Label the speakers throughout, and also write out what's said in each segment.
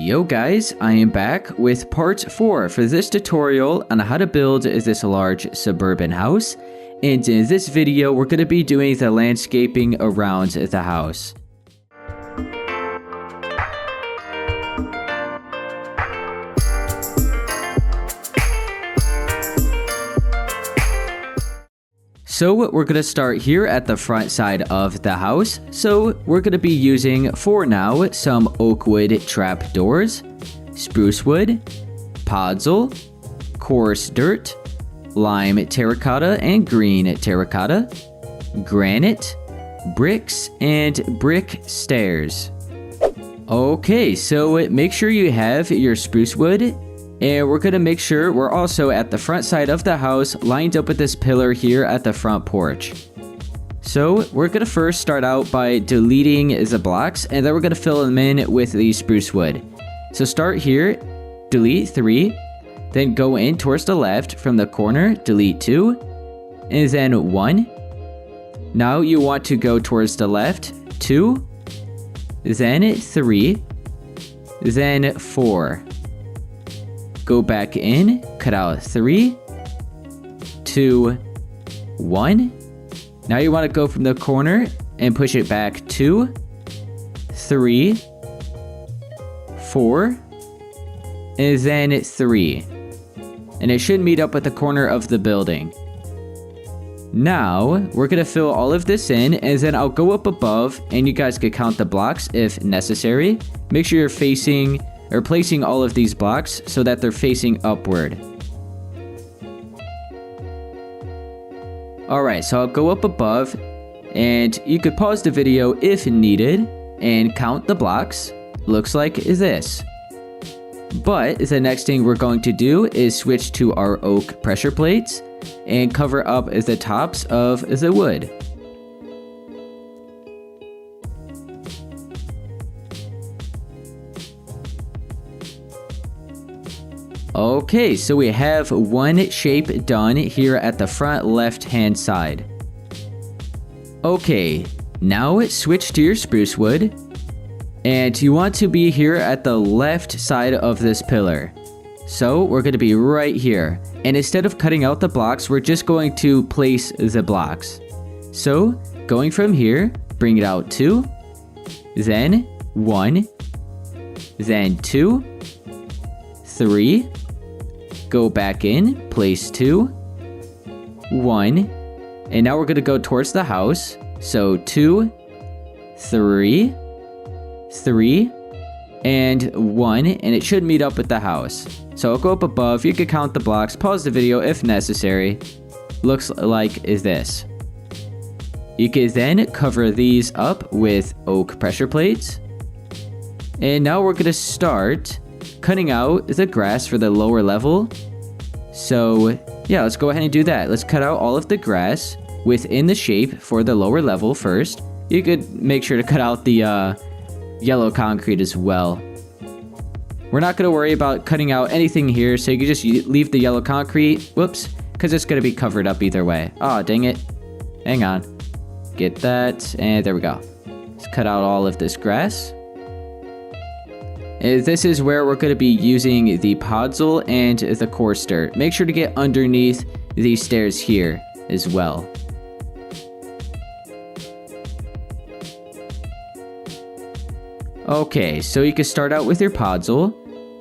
Speaker 1: Yo guys, I am back with part 4 for this tutorial on how to build this large suburban house. And in this video, we're going to be doing the landscaping around the house. So we're going to start here at the front side of the house. So we're going to be using, for now, some oak wood trap doors, spruce wood, podzol, coarse dirt, lime terracotta and green terracotta, granite, bricks, and brick stairs. Okay, so make sure you have your spruce wood. And we're going to make sure we're also at the front side of the house, lined up with this pillar here at the front porch. So we're going to first start out by deleting the blocks, and then we're going to fill them in with the spruce wood. So start here, delete 3, then go in towards the left from the corner, delete 2, and then 1. Now you want to go towards the left, 2, then 3, then 4. Go back in, cut out 3, 2, 1. Now you want to go from the corner and push it back 2, 3, 4, and then 3. And it should meet up at the corner of the building. Now, we're going to fill all of this in, and then I'll go up above, and you guys can count the blocks if necessary. Make sure you're placing all of these blocks so that they're facing upward. Alright, so I'll go up above, and you could pause the video if needed and count the blocks. Looks like this. But the next thing we're going to do is switch to our oak pressure plates and cover up the tops of the wood. Okay, so we have one shape done here at the front left-hand side. Okay, now switch to your spruce wood, and you want to be here at the left side of this pillar. So we're going to be right here, and instead of cutting out the blocks, we're just going to place the blocks. So going from here, bring it out 2, then 1, then 2, 3, go back in, place 2, 1, and now we're going to go towards the house. So 2, 3, 3, and 1, and it should meet up with the house. So I'll go up above, you can count the blocks, pause the video if necessary. Looks like this. You can then cover these up with oak pressure plates. And now we're going to start cutting out the grass for the lower level. So yeah, let's go ahead and do that. Let's cut out all of the grass within the shape for the lower level first. You could make sure to cut out the yellow concrete as well. We're not going to worry about cutting out anything here, so you can just leave the yellow concrete. Whoops, because it's going to be covered up either way. Oh, dang it. Hang on. Get that, and there we go. Let's cut out all of this grass. This is where we're going to be using the podzol and the coarse dirt. Make sure to get underneath these stairs here as well. Okay, so you can start out with your podzol,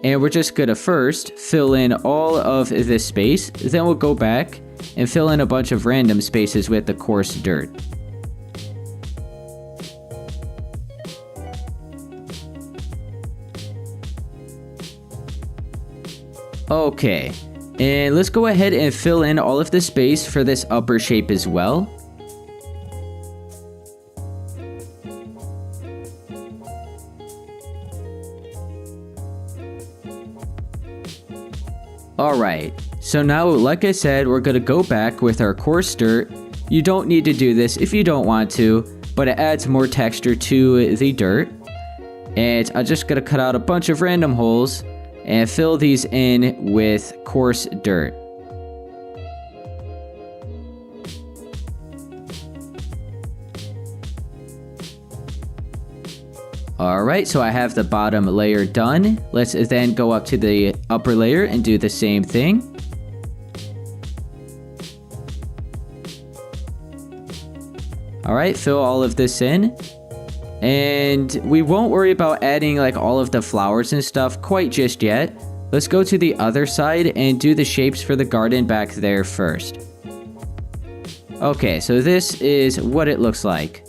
Speaker 1: and we're just going to first fill in all of this space. Then we'll go back and fill in a bunch of random spaces with the coarse dirt. Okay, and let's go ahead and fill in all of the space for this upper shape as well. Alright, so now like I said, we're going to go back with our coarse dirt. You don't need to do this if you don't want to, but it adds more texture to the dirt. And I'm just going to cut out a bunch of random holes and fill these in with coarse dirt. Alright, so I have the bottom layer done. Let's then go up to the upper layer and do the same thing. Alright, fill all of this in. And we won't worry about adding like all of the flowers and stuff quite just yet. Let's go to the other side and do the shapes for the garden back there first. Okay, so this is what it looks like.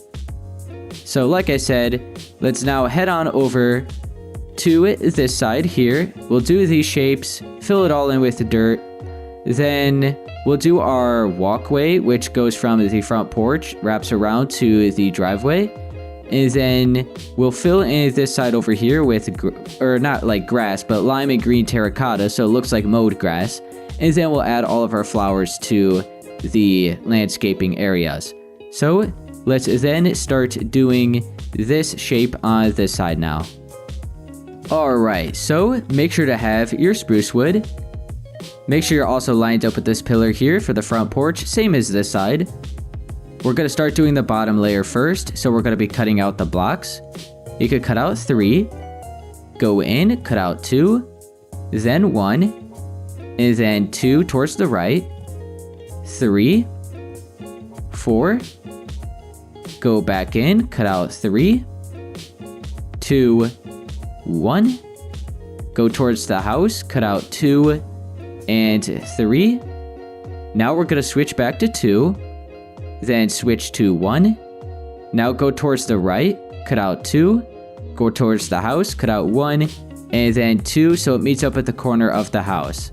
Speaker 1: So like I said, let's now head on over to this side here. We'll do these shapes, fill it all in with the dirt. Then we'll do our walkway, which goes from the front porch, wraps around to the driveway. And then we'll fill in this side over here with, or not like grass, but lime and green terracotta, so it looks like mowed grass. And then we'll add all of our flowers to the landscaping areas. So let's then start doing this shape on this side now. Alright, so make sure to have your spruce wood. Make sure you're also lined up with this pillar here for the front porch, same as this side. We're going to start doing the bottom layer first, so we're going to be cutting out the blocks. You could cut out 3, go in, cut out 2, then 1, and then 2 towards the right, 3, 4, go back in, cut out 3, 2, 1, go towards the house, cut out 2, and 3. Now we're going to switch back to 2, then switch to 1. Now go towards the right, cut out 2, go towards the house, cut out 1, and then 2 so it meets up at the corner of the house.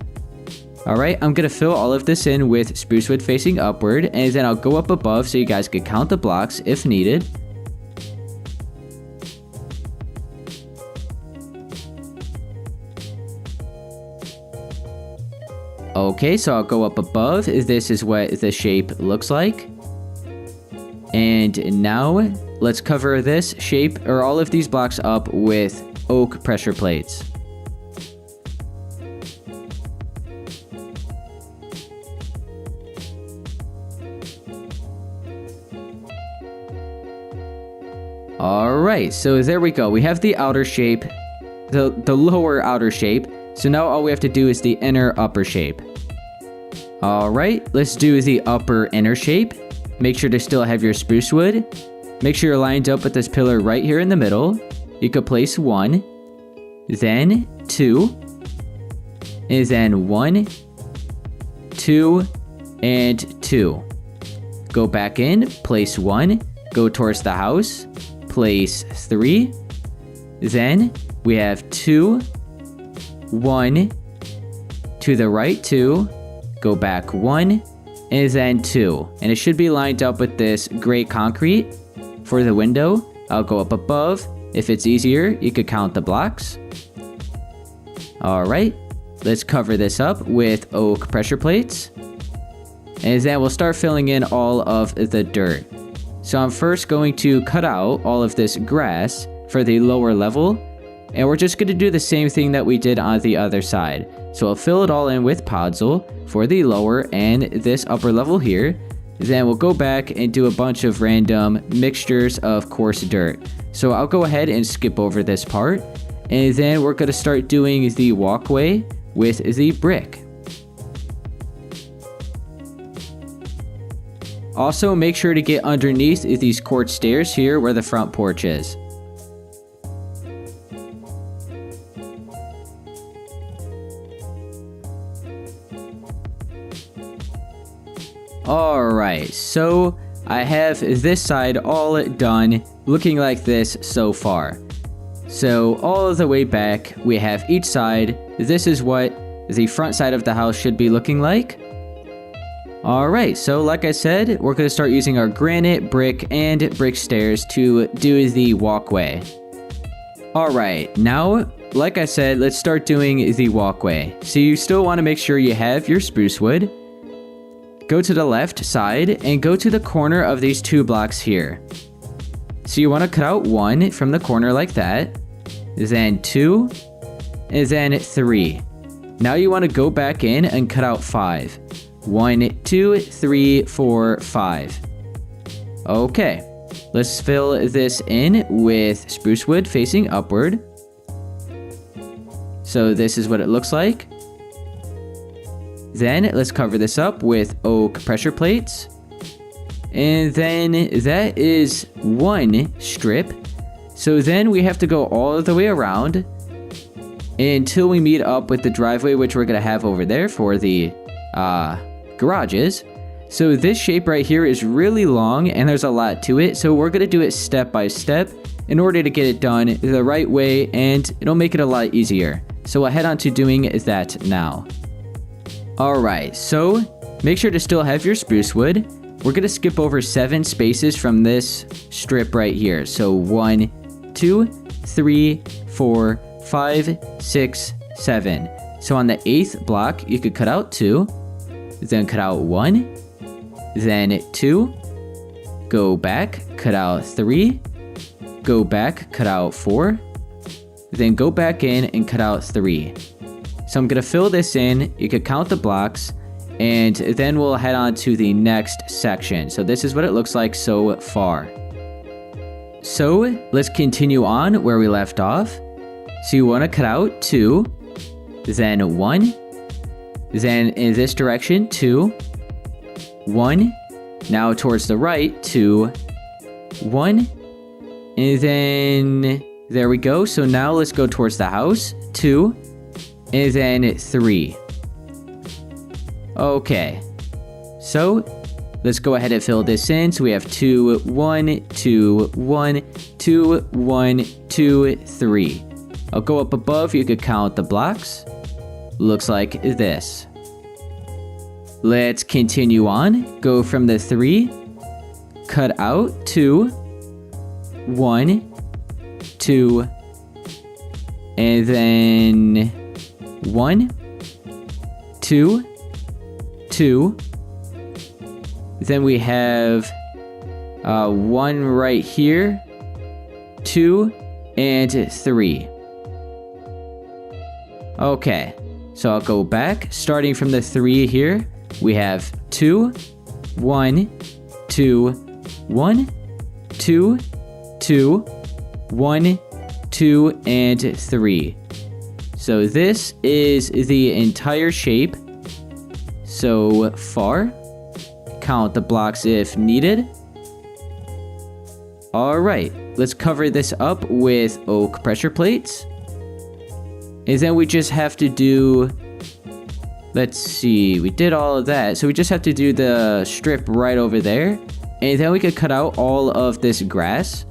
Speaker 1: Alright, I'm going to fill all of this in with spruce wood facing upward, and then I'll go up above so you guys can count the blocks if needed. Okay, so I'll go up above. This is what the shape looks like. And now let's cover this shape or all of these blocks up with oak pressure plates. Alright, so there we go. We have the outer shape, the lower outer shape. So now all we have to do is the inner upper shape. Alright, let's do the upper inner shape. Make sure to still have your spruce wood. Make sure you're lined up with this pillar right here in the middle. You could place 1, then 2, and then 1, 2, and 2. Go back in, place 1, go towards the house, place 3, then we have 2, 1, to the right 2, go back 1, and then 2. And it should be lined up with this gray concrete for the window. I'll go up above. If it's easier, you could count the blocks. Alright, let's cover this up with oak pressure plates. And then we'll start filling in all of the dirt. So I'm first going to cut out all of this grass for the lower level. And we're just going to do the same thing that we did on the other side. So I'll fill it all in with podzol for the lower and this upper level here. Then we'll go back and do a bunch of random mixtures of coarse dirt. So I'll go ahead and skip over this part. And then we're going to start doing the walkway with the brick. Also, make sure to get underneath these quartz stairs here where the front porch is. Alright, so I have this side all done, looking like this so far. So all the way back, we have each side. This is what the front side of the house should be looking like. Alright, so like I said, we're going to start using our granite, brick, and brick stairs to do the walkway. Alright, now, like I said, let's start doing the walkway. So you still want to make sure you have your spruce wood. Go to the left side and go to the corner of these 2 blocks here. So you want to cut out 1 from the corner like that, then 2, and then 3. Now you want to go back in and cut out 5. 1, 2, 3, 4, 5. Okay. Let's fill this in with spruce wood facing upward. So this is what it looks like. Then let's cover this up with oak pressure plates. And then that is one strip. So then we have to go all the way around until we meet up with the driveway, which we're going to have over there for the garages. So this shape right here is really long and there's a lot to it. So we're going to do it step by step in order to get it done the right way, and it'll make it a lot easier. So we'll head on to doing that now. Alright, so make sure to still have your spruce wood. We're going to skip over 7 spaces from this strip right here. So 1, 2, 3, 4, 5, 6, 7. So on the 8th block, you could cut out 2, then cut out 1, then 2, go back, cut out 3, go back, cut out 4, then go back in and cut out 3. So I'm going to fill this in. You could count the blocks, and then we'll head on to the next section. So this is what it looks like so far. So let's continue on where we left off. So you want to cut out 2, then 1, then in this direction 2, 1, now towards the right 2, 1, and then there we go. So now let's go towards the house 2, and then 3. Okay, so let's go ahead and fill this in. So we have 2, 1, 2, 1, 2, 1, 2, 3. I'll go up above. You could count the blocks. Looks like this. Let's continue on. Go from the 3, cut out 2, 1, 2, and then 1, 2, 2. Then we have 1 right here, 2, and 3. Okay, so I'll go back. Starting from the 3 here, we have 2, 1, 2, 1, 2, 2, 1, 2, and 3. So this is the entire shape so far. Count the blocks if needed. Alright, let's cover this up with oak pressure plates. And then we just have to do, let's see, we did all of that. So we just have to do the strip right over there. And then we could cut out all of this grass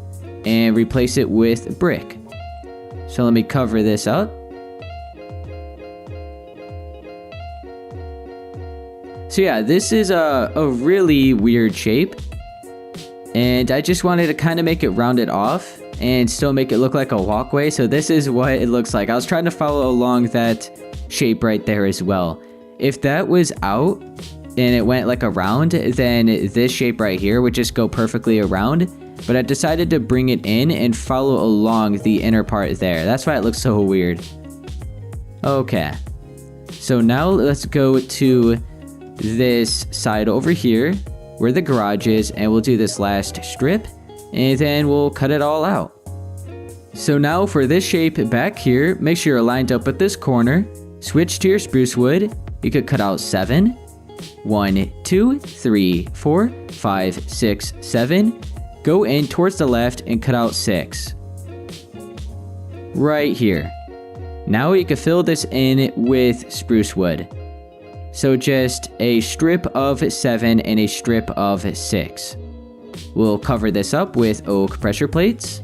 Speaker 1: and replace it with brick. So let me cover this up. So yeah, this is a really weird shape. And I just wanted to kind of make it rounded off and still make it look like a walkway. So this is what it looks like. I was trying to follow along that shape right there as well. If that was out and it went like around, then this shape right here would just go perfectly around. But I decided to bring it in and follow along the inner part there. That's why it looks so weird. Okay. So now let's go to this side over here where the garage is, and we'll do this last strip, and then we'll cut it all out. So now for this shape back here, make sure you're lined up with this corner. Switch to your spruce wood. You could cut out 7. 1, 2, 3, 4, 5, 6, 7. Go in towards the left and cut out 6. Right here. Now you can fill this in with spruce wood. So just a strip of 7 and a strip of 6. We'll cover this up with oak pressure plates.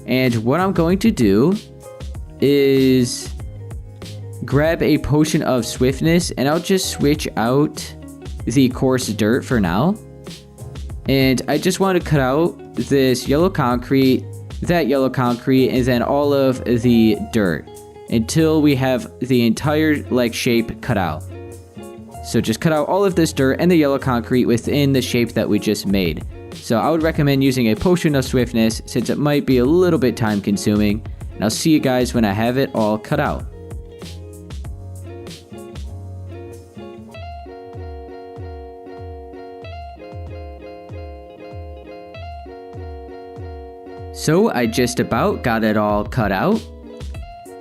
Speaker 1: And what I'm going to do is grab a potion of swiftness, and I'll just switch out the coarse dirt for now. And I just want to cut out this yellow concrete, that yellow concrete, and then all of the dirt until we have the entire shape cut out. So just cut out all of this dirt and the yellow concrete within the shape that we just made. So I would recommend using a potion of swiftness since it might be a little bit time consuming. And I'll see you guys when I have it all cut out. So I just about got it all cut out.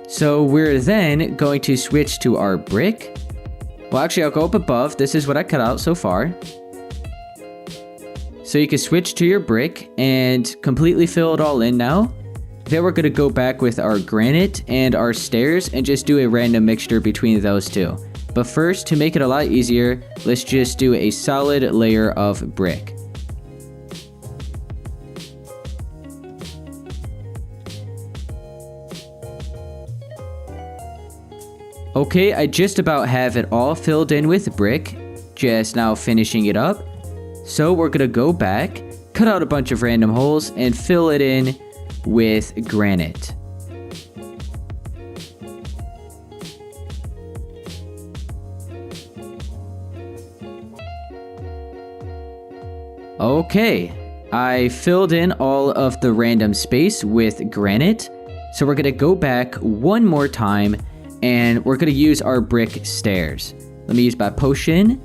Speaker 1: So we're then going to switch to our brick. Well, actually, I'll go up above. This is what I cut out so far. So you can switch to your brick and completely fill it all in now. Then we're going to go back with our granite and our stairs and just do a random mixture between those two. But first, to make it a lot easier, let's just do a solid layer of brick. Okay, I just about have it all filled in with brick, just now finishing it up. So we're gonna go back, cut out a bunch of random holes, and fill it in with granite. Okay, I filled in all of the random space with granite. So we're gonna go back one more time, and we're going to use our brick stairs. Let me use my potion.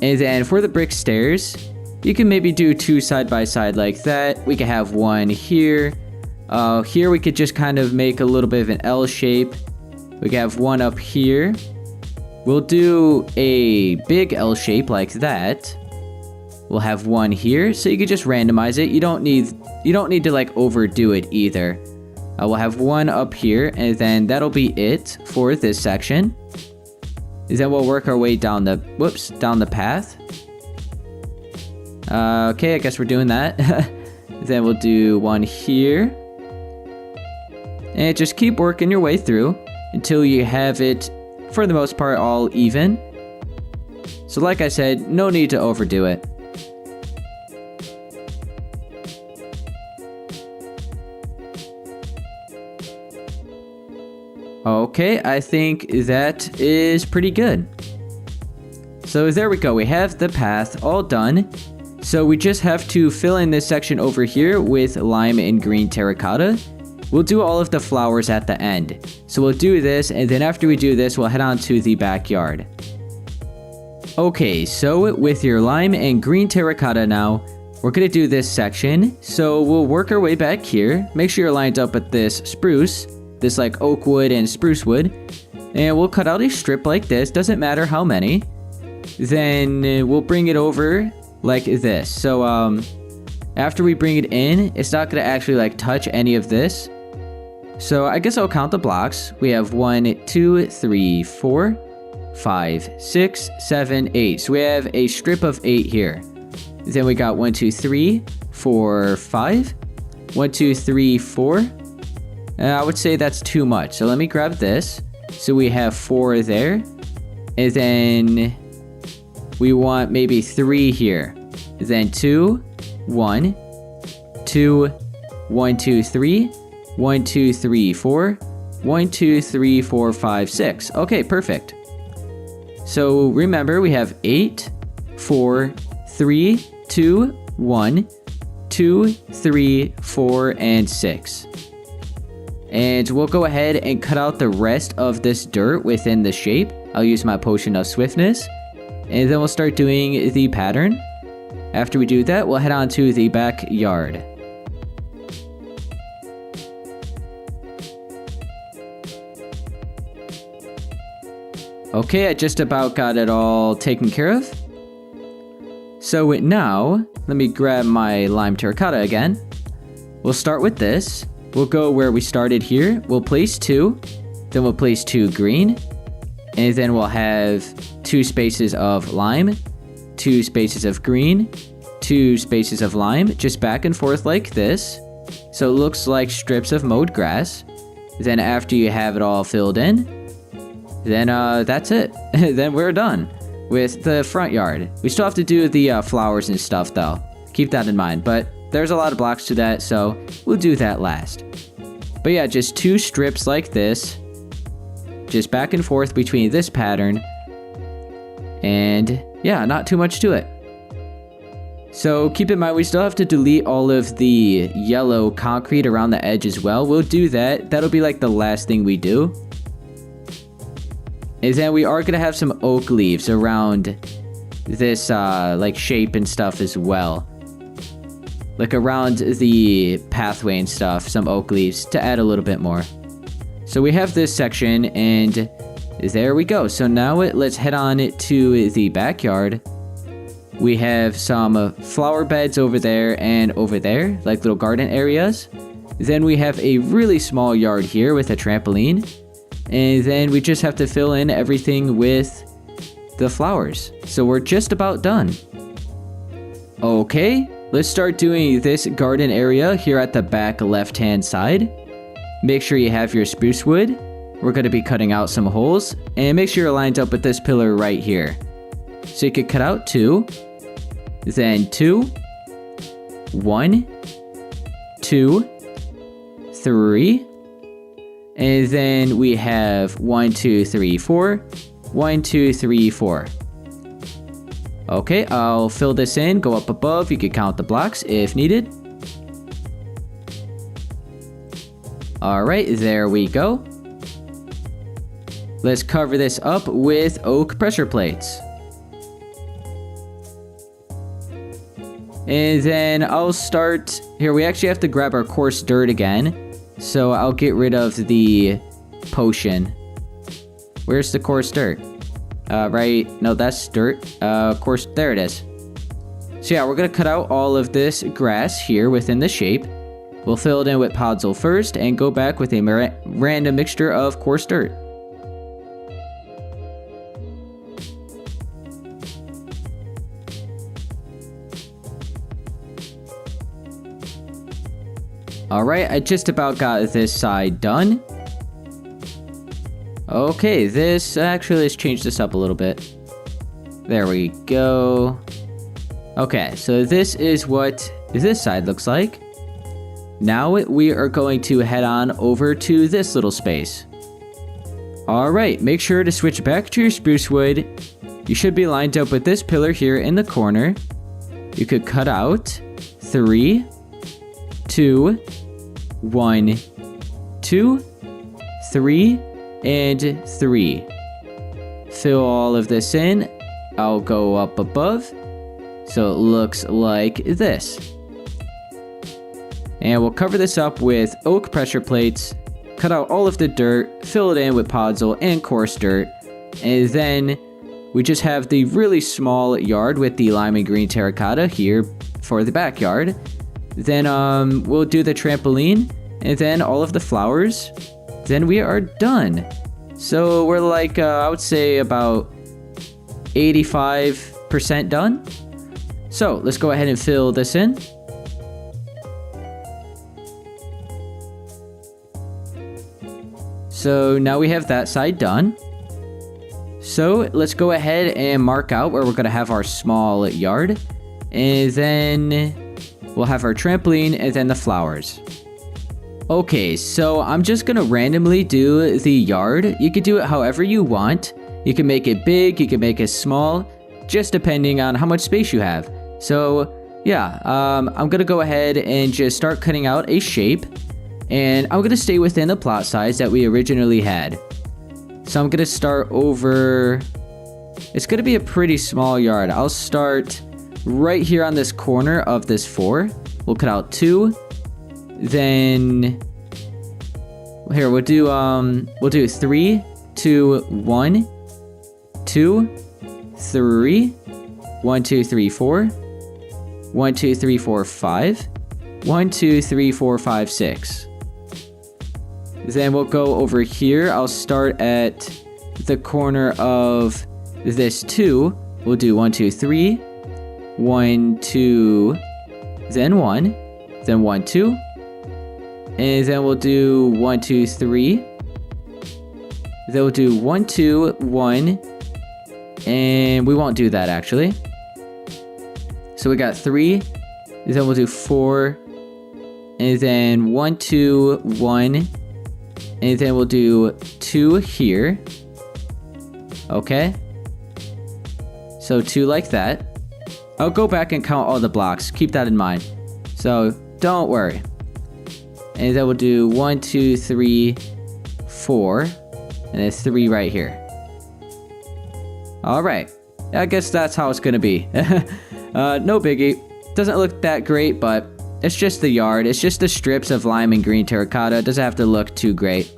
Speaker 1: And then for the brick stairs, you can maybe do two side by side like that. We could have one here. Here we could just kind of make a little bit of an L shape. We could have one up here. We'll do a big L shape like that. We'll have one here, so you can just randomize it. You don't need to like overdo it either. We'll have one up here, and then that'll be it for this section. Then we'll work our way down the path. Okay, I guess we're doing that. Then we'll do one here. And just keep working your way through until you have it, for the most part, all even. So like I said, no need to overdo it. Okay, I think that is pretty good. So there we go, we have the path all done. So we just have to fill in this section over here with lime and green terracotta. We'll do all of the flowers at the end. So we'll do this, and then after we do this, we'll head on to the backyard. Okay, so with your lime and green terracotta now, we're gonna do this section. So we'll work our way back here. Make sure you're lined up with this spruce. This like oak wood and spruce wood, and we'll cut out a strip like this, doesn't matter how many. Then we'll bring it over like this. So after we bring it in, it's not gonna actually like touch any of this. So I guess I'll count the blocks. We have 1 2 3 4 5 6 7 8. So we have a strip of 8 here. Then we got 1 2 3 4 5 1 2 3 4. I would say that's too much. So let me grab this. So we have 4 there. And then we want maybe 3 here. Then 2, 1, 2, 1, 2, 3, 1, 2, 3, 4, 1, 2, 3, 4, 5, 6. Okay, perfect. So remember, we have 8, 4, 3, 2, 1, 2, 3, 4, and 6. And we'll go ahead and cut out the rest of this dirt within the shape. I'll use my potion of swiftness. And then we'll start doing the pattern. After we do that, we'll head on to the backyard. Okay, I just about got it all taken care of. So now, let me grab my lime terracotta again. We'll start with this. We'll go where we started here. We'll place 2. Then we'll place 2 green. And then we'll have 2 spaces of lime. 2 spaces of green. 2 spaces of lime. Just back and forth like this. So it looks like strips of mowed grass. Then after you have it all filled in, then that's it. Then we're done with the front yard. We still have to do the flowers and stuff though. Keep that in mind. But there's a lot of blocks to that, so we'll do that last. But yeah, just 2 strips like this. Just back and forth between this pattern. And yeah, not too much to it. So keep in mind, we still have to delete all of the yellow concrete around the edge as well. We'll do that. That'll be like the last thing we do. And then we are going to have some oak leaves around this like shape and stuff as well. like around the pathway and stuff, some oak leaves to add a little bit more. So we have this section, and there we go. So now let's head on to the backyard. We have some flower beds over there and over there, like little garden areas. Then we have a really small yard here with a trampoline. And then we just have to fill in everything with the flowers. So we're just about done. Okay, let's start doing this garden area here at the back left-hand side. Make sure you have your spruce wood. We're going to be cutting out some holes. And make sure you're lined up with this pillar right here. So you could cut out 2. Then 2. 1. 2. 3. And then we have 1, 2, 3, 4. 1, 2, 3, 4. Okay, I'll fill this in, go up above. You can count the blocks if needed. Alright, there we go. Let's cover this up with oak pressure plates. And then I'll start... Here, we actually have to grab our coarse dirt again. So I'll get rid of the potion. Where's the coarse dirt? Right, no, that's dirt. Coarse, there it is. So yeah, we're gonna cut out all of this grass here within the shape. We'll fill it in with podzol first and go back with a random mixture of coarse dirt. Alright, I just about got this side done. Okay, let's change this up a little bit. There we go. Okay, so this is what this side looks like. Now we are going to head on over to this little space. Alright, make sure to switch back to your spruce wood. You should be lined up with this pillar here in the corner. You could cut out 3, 2, 1, 2, 3, and 3. Fill all of this in. I'll go up above. So it looks like this. And we'll cover this up with oak pressure plates. Cut out all of the dirt. Fill it in with podzol and coarse dirt. And then we just have the really small yard with the lime and green terracotta here for the backyard. Then we'll do the trampoline and then all of the flowers. Then we are done. So we're like, I would say about 85% done. So let's go ahead and fill this in. So now we have that side done. So let's go ahead and mark out where we're going to have our small yard. And then we'll have our trampoline and then the flowers. Okay, so I'm just going to randomly do the yard. You can do it however you want. You can make it big, you can make it small, just depending on how much space you have. So yeah, I'm going to go ahead and just start cutting out a shape. And I'm going to stay within the plot size that we originally had. So I'm going to start over... It's going to be a pretty small yard. I'll start right here on this corner of this 4. We'll cut out 2. Then... Here, we'll do 3, 2, 1, 2, 3, 1, 2, 3, 4, 1, 2, 3, 4, 5, 1, 2, 3, 4, 5, 6. Then we'll go over here. I'll start at the corner of this 2. We'll do 1, 2, 3, 1, 2, then 1, then 1, 2, and then we'll do 1, 2, 3. Then we'll do 1, 2, 1, and we won't do that actually. So we got 3, then we'll do 4, and then 1, 2, 1. And then we'll do 2 here. Okay. So 2 like that. I'll go back and count all the blocks. Keep that in mind. So don't worry. And then we'll do 1, 2, 3, 4. And then 3 right here. Alright. I guess that's how it's going to be. No biggie. Doesn't look that great, but It's just the yard. It's just the strips of lime and green terracotta. It doesn't have to look too great.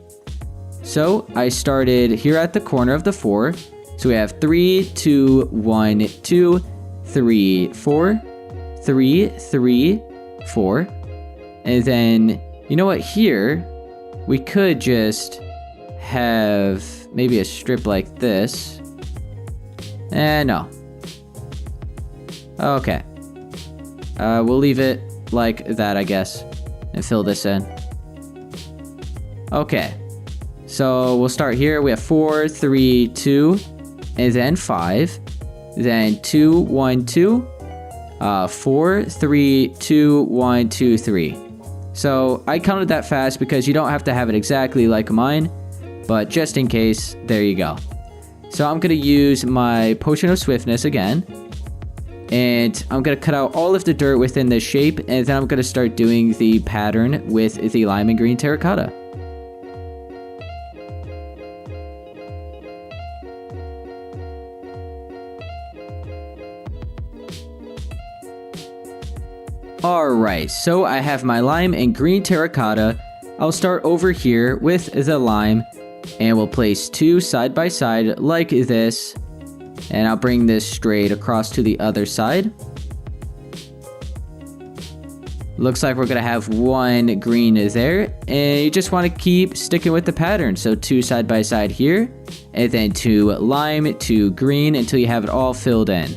Speaker 1: So I started here at the corner of the 4. So we have 3, 2, 1, 2, 3, 4, 3, 3, 4. And then, you know what, here, we could just have maybe a strip like this. No. Okay. We'll leave it like that, I guess, and fill this in. Okay. So we'll start here. We have 4, 3, 2, and then 5. Then 2, 1, 2. 4, 3, 2, 1, 2, 3. So I counted that fast because you don't have to have it exactly like mine, but just in case, there you go. So I'm going to use my Potion of Swiftness again, and I'm going to cut out all of the dirt within this shape, and then I'm going to start doing the pattern with the lime and green terracotta. Alright, so I have my lime and green terracotta. I'll start over here with the lime, and we'll place 2 side by side like this. And I'll bring this straight across to the other side. Looks like we're going to have 1 green there. And you just want to keep sticking with the pattern. So 2 side by side here. And then 2 lime, 2 green until you have it all filled in.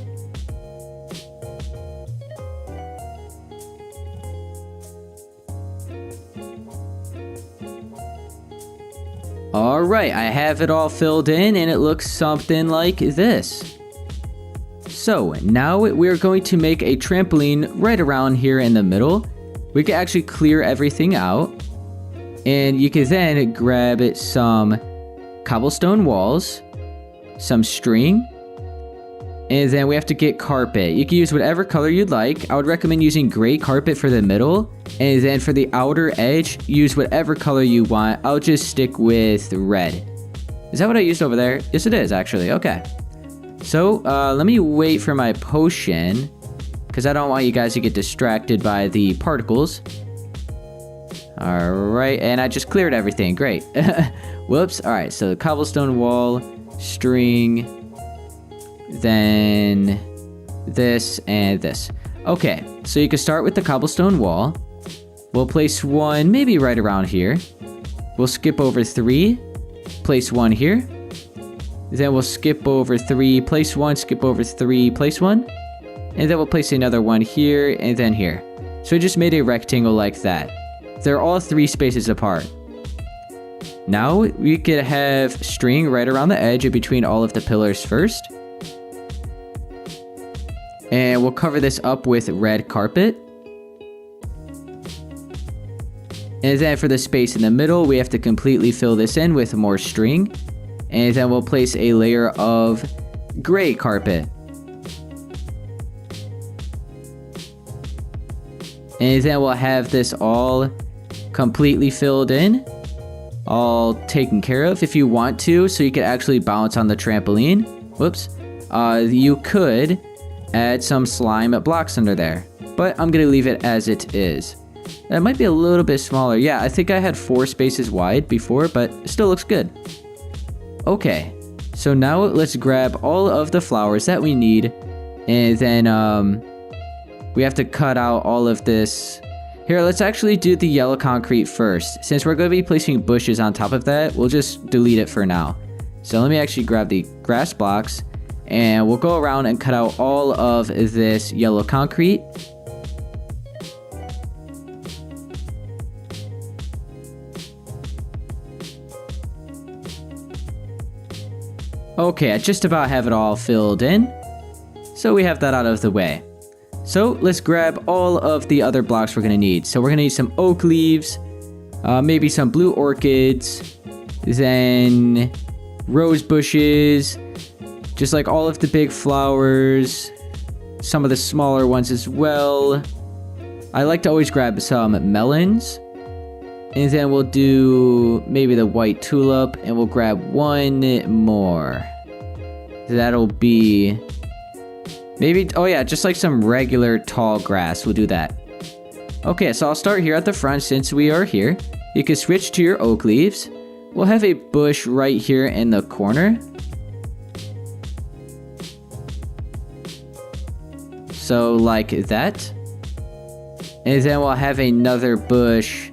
Speaker 1: Alright, I have it all filled in and it looks something like this. So now we're going to make a trampoline right around here in the middle. We can actually clear everything out. And you can then grab some cobblestone walls, some string, and then we have to get carpet. You can use whatever color you'd like. I would recommend using gray carpet for the middle. And then for the outer edge, use whatever color you want. I'll just stick with red. Is that what I used over there? Yes, it is, actually. Okay. So, let me wait for my potion, because I don't want you guys to get distracted by the particles. Alright, and I just cleared everything. Great. Whoops. Alright, so the cobblestone wall, string, then this and this. Okay, so you can start with the cobblestone wall. We'll place 1 maybe right around here. We'll skip over 3, place 1 here. Then we'll skip over 3, place 1, skip over 3, place 1. And then we'll place another 1 here and then here. So we just made a rectangle like that. They're all 3 spaces apart. Now we could have string right around the edge in between all of the pillars first. And we'll cover this up with red carpet. And then for the space in the middle, we have to completely fill this in with more string. And then we'll place a layer of gray carpet. And then we'll have this all completely filled in. All taken care of if you want to, so you can actually bounce on the trampoline. Whoops. You could add some slime blocks under there, but I'm going to leave it as it is. That might be a little bit smaller. Yeah, I think I had 4 spaces wide before, but it still looks good. Okay, so now let's grab all of the flowers that we need, and then we have to cut out all of this. Here, let's actually do the yellow concrete first. Since we're going to be placing bushes on top of that, we'll just delete it for now. So let me actually grab the grass blocks, and we'll go around and cut out all of this yellow concrete. Okay, I just about have it all filled in. So we have that out of the way. So let's grab all of the other blocks we're going to need. So we're going to need some oak leaves, maybe some blue orchids, then rose bushes, just like all of the big flowers, some of the smaller ones as well. I like to always grab some melons. And then we'll do maybe the white tulip, and we'll grab 1 more. That'll be maybe, oh yeah, just like some regular tall grass. We'll do that. Okay, so I'll start here at the front since we are here. You can switch to your oak leaves. We'll have a bush right here in the corner. So like that. And then we'll have another bush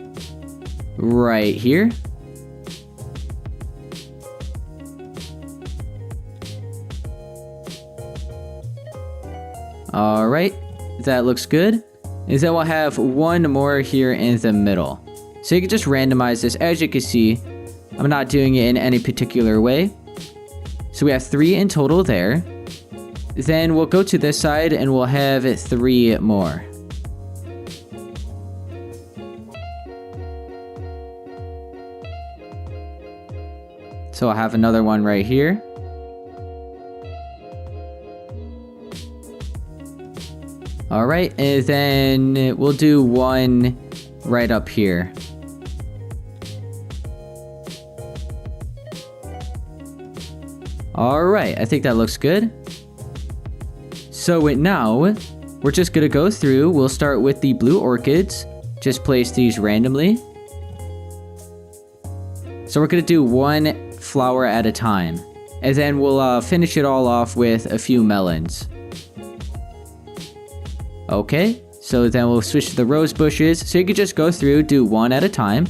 Speaker 1: right here. Alright, that looks good. And then we'll have one more here in the middle. So you can just randomize this. As you can see, I'm not doing it in any particular way. So we have 3 in total there. Then we'll go to this side and we'll have 3 more. So I'll have another one right here. Alright, and then we'll do one right up here. Alright, I think that looks good. So now, we're just gonna go through. We'll start with the blue orchids. Just place these randomly. So we're gonna do one flower at a time. And then we'll finish it all off with a few melons. Okay, so then we'll switch to the rose bushes. So you can just go through, do one at a time.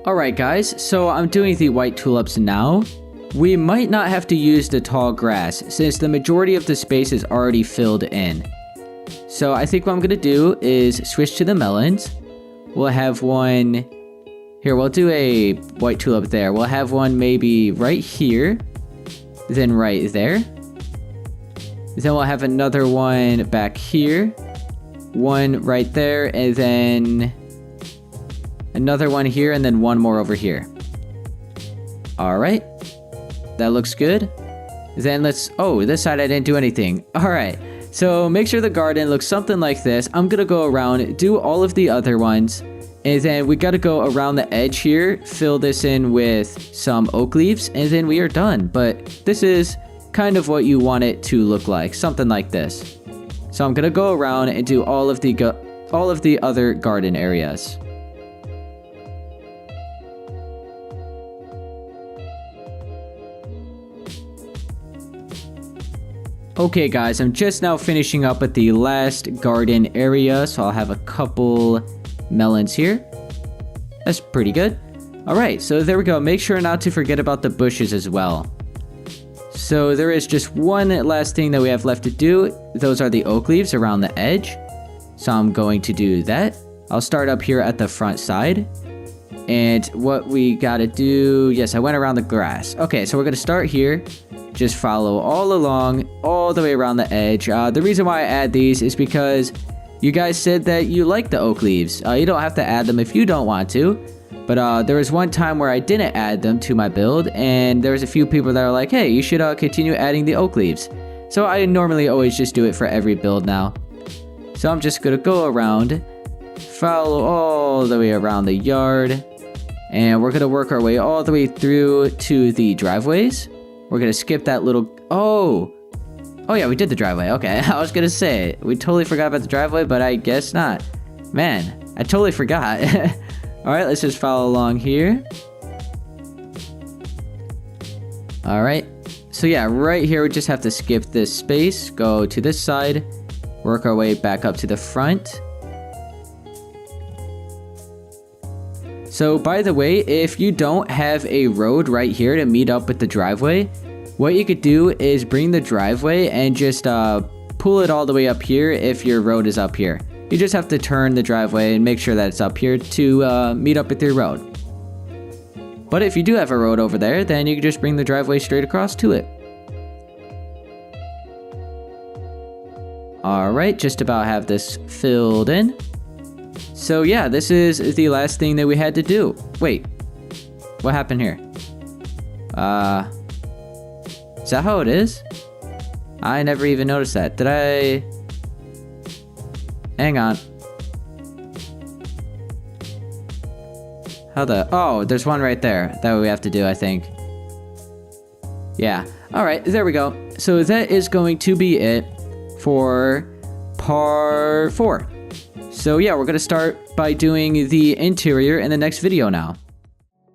Speaker 1: Alright guys, so I'm doing the white tulips now. We might not have to use the tall grass since the majority of the space is already filled in. So I think what I'm going to do is switch to the melons. We'll have one... Here, we'll do a white tulip there. We'll have one maybe right here. Then right there. Then we'll have another one back here. One right there. And then... another one here. And then one more over here. Alright. That looks good. Then let's... oh, this side I didn't do anything. Alright. So make sure the garden looks something like this. I'm going to go around, do all of the other ones. And then we got to go around the edge here, fill this in with some oak leaves, and then we are done. But this is kind of what you want it to look like, something like this. So I'm going to go around and do all of the other garden areas. Okay guys, I'm just now finishing up with the last garden area, so I'll have a couple melons here. That's pretty good. Alright, so there we go. Make sure not to forget about the bushes as well. So there is just one last thing that we have left to do. Those are the oak leaves around the edge. So I'm going to do that. I'll start up here at the front side. And what we gotta do... yes, I went around the grass. Okay, so we're gonna start here. Just follow all along, all the way around the edge. The reason why I add these is because you guys said that you like the oak leaves. You don't have to add them if you don't want to. But there was one time where I didn't add them to my build. And there was a few people that were like, hey, you should continue adding the oak leaves. So I normally always just do it for every build now. So I'm just going to go around. Follow all the way around the yard. And we're going to work our way all the way through to the driveways. We're going to skip that little... oh yeah, we did the driveway. Okay, I was going to say, we totally forgot about the driveway, but I guess not. Man, I totally forgot. Alright, let's just follow along here. Alright, so yeah, right here we just have to skip this space, go to this side, work our way back up to the front. So, by the way, if you don't have a road right here to meet up with the driveway, what you could do is bring the driveway and just pull it all the way up here if your road is up here. You just have to turn the driveway and make sure that it's up here to meet up with your road. But if you do have a road over there, then you can just bring the driveway straight across to it. Alright, just about have this filled in. So yeah, this is the last thing that we had to do. Wait, what happened here? Is that how it is? I never even noticed that. Did I... hang on. How the... Oh, there's one right there that we have to do, I think. Yeah. Alright, there we go. So that is going to be it for part 4. So yeah, we're going to start by doing the interior in the next video now.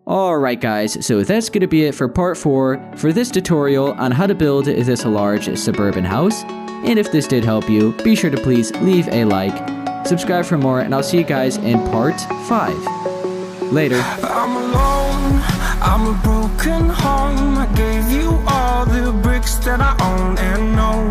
Speaker 1: Alright guys, so that's going to be it for part 4 for this tutorial on how to build this large suburban house. And if this did help you, be sure to please leave a like, subscribe for more, and I'll see you guys in part 5. Later.
Speaker 2: I'm alone, I'm a broken home. I gave you all the bricks that I own and know.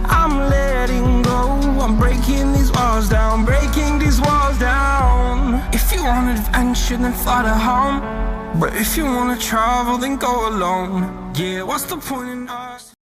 Speaker 2: I'm letting go, I'm breaking these walls down, breaking these walls down. If you want adventure, then fly to home. But if you wanna travel, then go alone. Yeah, what's the point in us?